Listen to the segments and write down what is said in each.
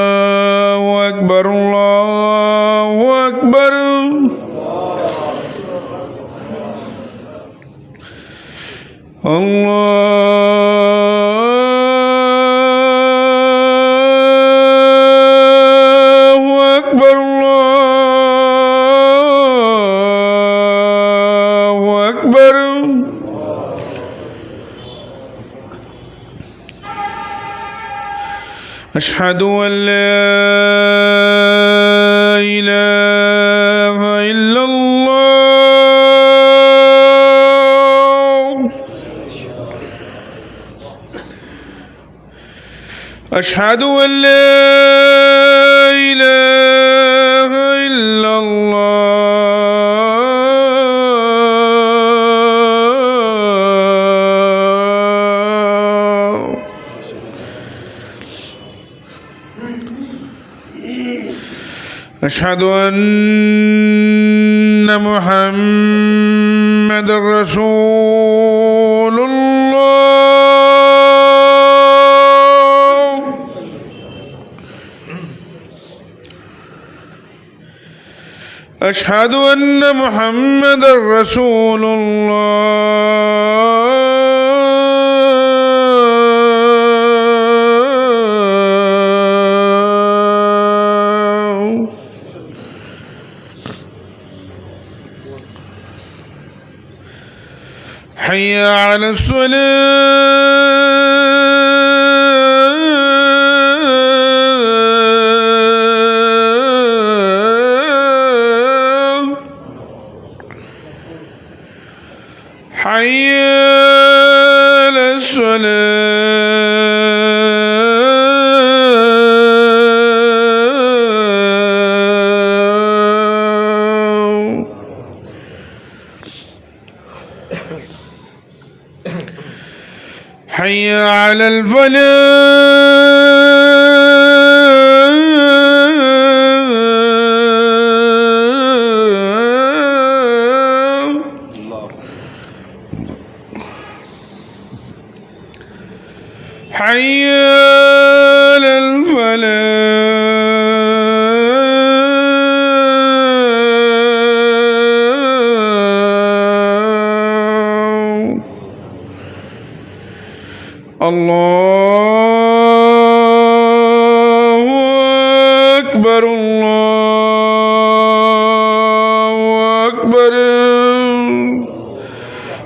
الله أكبر الله أكبر الله أكبر الله أكبر أشهد أن لا إله إلا الله أشهد أن لا إله إلا الله أشهد أن محمد رسول الله أشهد أن محمد رسول الله حي على الصلاة حي على الصلاة حي على الفلاح حي على الفلاح الله أكبر الله أكبر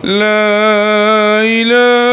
لا إله